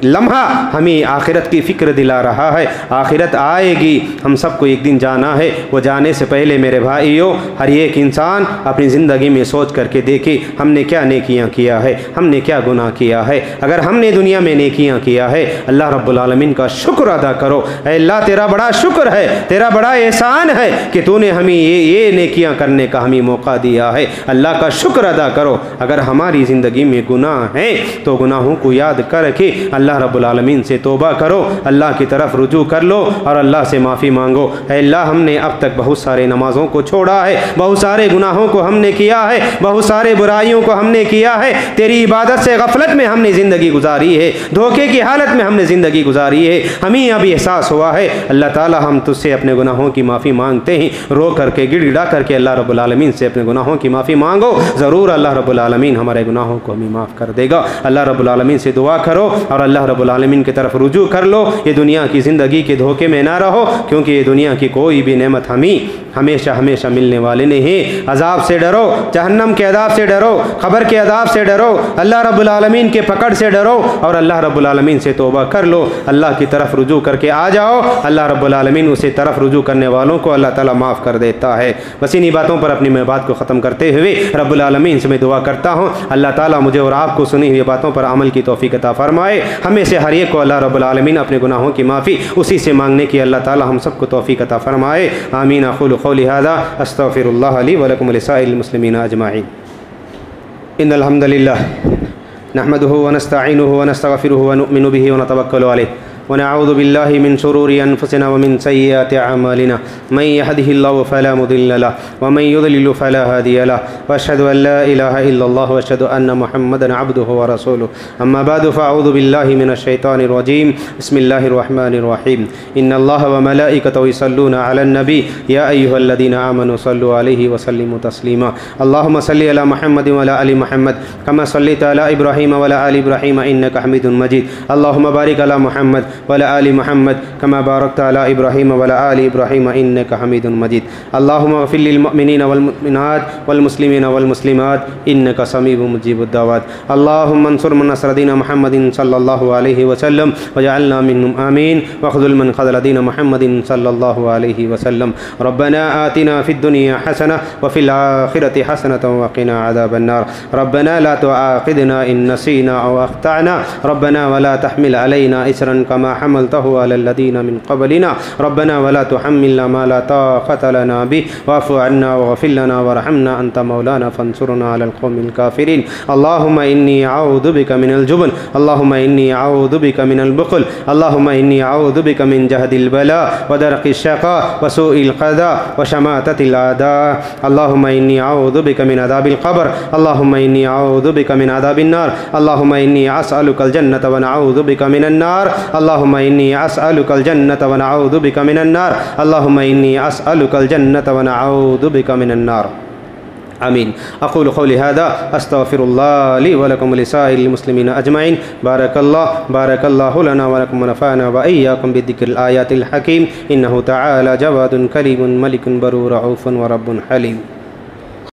Speaker 1: लम्हा हमें आखिरत की फ़िक्र दिला रहा है। आखिरत आएगी, हम सबको एक दिन जाना है। वो जाने से पहले मेरे भाइयों, हर एक इंसान अपनी ज़िंदगी में सोच करके देखे हमने क्या नेकियां किया है, हमने क्या गुनाह किया है। अगर हमने दुनिया में नेकियां किया है, अल्लाह रब्बुल आलमीन का शुक्र अदा करो। ऐ अल्लाह तेरा बड़ा शुक्र है, तेरा बड़ा एहसान है कि तूने हमें ये नेकियां करने का हमें मौका दिया है। अल्लाह का शुक्र अदा करो। अगर हमारी ज़िंदगी में गुनाह है तो गुनाहों को याद करके अल्लाह रब्बुल आलमीन से तौबा करो, अल्लाह की तरफ रुजू कर लो और अल्लाह से माफ़ी मांगो। ऐ अल्लाह हमने अब तक बहुत सारे नमाज़ों को छोड़ा है, बहुत सारे गुनाहों को हमने किया है, बहुत सारे बुराइयों को हमने किया है। तेरी इबादत से गफलत में हमने ज़िंदगी गुजारी है, धोखे की हालत में हमने ज़िंदगी गुजारी है। हमें अभी एहसास हुआ है अल्लाह ताला हम तुझसे अपने गुनाहों की माफ़ी मांगते हैं। रो करके गिड़गिड़ा करके अल्लाह रब्बुल आलमीन से अपने गुनाहों की माफ़ी मांगो, ज़रूर अल्लाह रब्बुल आलमीन हमारे गुनाहों को हमें माफ़ कर देगा। अल्लाह रब्बुल आलमीन से दुआ करो और अल्लाह रब्बुल आलमीन की तरफ रुजू कर लो। ये दुनिया की ज़िंदगी के धोखे में ना रहो, क्योंकि ये दुनिया की कोई भी नेमत हमें हमेशा हमेशा मिलने वाले नहीं। अज़ाब से डरो, जहन्नम के अज़ाब से डरो, ख़बर के अज़ाब से डरो, अल्लाह रब्बुल आलमीन के पकड़ से डरो और अल्लाह रब्बुल आलमीन से तौबा कर लो। अल्लाह की तरफ रुजू करके आ जाओ, अल्लाह रब्बुल आलमीन उसे तरफ रुजू करने वालों को अल्लाह ताला माफ़ कर देता है। बस इन्हीं बातों पर अपनी मैं बात को ख़त्म करते हुए रब्बुल आलमीन से मैं दुआ करता हूँ, अल्लाह ताला मुझे और आपको सुनी हुई बातों पर अमल की तौफ़ीक़ अता फ़रमाए। हमें से हर एक को अल्लाह रब्बुल आलमीन अपने गुनाहों की माफ़ी उसी से मांगने की अल्लाह ताला हम सबको तौफ़ीक़ अता फ़रमाए। आमीन। अक़ूलु क़ौली हाज़ा अस्तग़फ़िरुल्लाह ली व लकुम व लिसाइरिल मुस्लिमीन अजमाइन। इन्नल हम्दुलिल्लाह नहमदुहु व नस्तईनुहु व नस्तग़फ़िरुहु व नु'मिनु बिही व नतवक्कलु अलैहि व नअऊज़ु बिल्लाहि मिन शुरूरि अनफुसिना व मिन सय्यिआति अअमालिना मन यहदिहिल्लाहु फला मुदिल्ल लहु व मन युद्लिल फला हादिय लहु व अशहदु अन ला इलाहा इल्लल्लाह व अशहदु अन्न मुहम्मदन अब्दुहु व रसूलुहु अम्मा बअदु फ़अऊज़ु बिल्लाहि मिनश शैतानिर रजीम बिस्मिल्लाहिर रहमानिर रहीम इन्नल्लाह व मलाइकतहु युसल्लूना अलन नबी या अय्युहल्लज़ीना आमनु सल्लु अलैहि व सल्लिमु तस्लीमा अल्लाहुम्मा सल्लि अला मुहम्मद व अला आलि मुहम्मद कमा सल्लैता अला इब्राहीम व अला आलि इब्राहीम इन्नका हमीदुम मजीद अल्लाहुम्मा बारिक अला मुहम्मद वला आलि मुहम्मद कमा बारकता अला इब्राहीम वला आलि इब्राहीम इन्नका हमीदुन मजीद अल्लाहुम्मा ग़फ़िर लिल मुअमिनीन वल मुमिनात वल मुस्लिमीन वल मुस्लिमात इन्नका समीउन मुजीबुद दावात अल्लाहुम्मा अंसुर मन नसर दीन मुहम्मदिन सल्लल्लाहु अलैहि वसल्लम वजअलना मिन्हुम आमीन वख़ज़ुल मन ख़ज़ल दीन मुहम्मदिन सल्लल्लाहु अलैहि वसल्लम रब्बना आतिना फ़िद दुनिया हसनह व फ़िल आखिरति हसनतन व क़िना अज़ाबन नार रब्बना ला तुआख़िज़ना इन नसीना औ अख़्तअना रब्बना वला तहमिल अलैना इसरन कमा हमलतहु अलल्लज़ीना मिन क़बलिना रब्बना वला तुहम्मिलना मा ला ताक़त लना बिहि वाफ़ु अन्ना वग़फ़िर लना वरहमना अंत मौलाना फ़ंसुरना अलल क़ौमिल काफ़िरीन अल्लाहुम्मा इन्नी अऊज़ु बिका मिनल जुब्न अल्लाहुम्मा इन्नी अऊज़ु बिका मिनल बुख़्ल अल्लाहुम्मा इन्नी अऊज़ु बिका मिन जहदिल बला व दरकिश शक़ा व सूइल क़ज़ा व शमाततिल आदा अल्लाहुम्मा इन्नी अऊज़ु बिका मिन अज़ाबिल क़ब्र अल्लाहुम्मा इन्नी अऊज़ु बिका मिन अज़ाबिन नार अल्लाहुम्मा इन्नी अस्अलुकल जन्नत व नअऊज़ु बिका मिनन नार अल्लाहुम्मा इन्नी अस्अलुकल जन्नत व नअऊज़ु बिका मिनन नार अल्लाहुम्मा इन्नी अस्अलुकल जन्नत व नअऊज़ु बिका मिनन नार आमीन। अक़ूलु क़ौली हाज़ा अस्तग़फ़िरुल्लाह ली व लकुम व लिसाइरिल मुस्लिमीन अजमाइन बारकल्लाहु लना व लकुम व नफ़अना व इय्याकुम बिज़िक्रिल आयातिल हकीम इन्नहु तआला जवादुन करीमुन मलिकुन बर्रुर रऊफ़ुन व रब्बुन हलीम।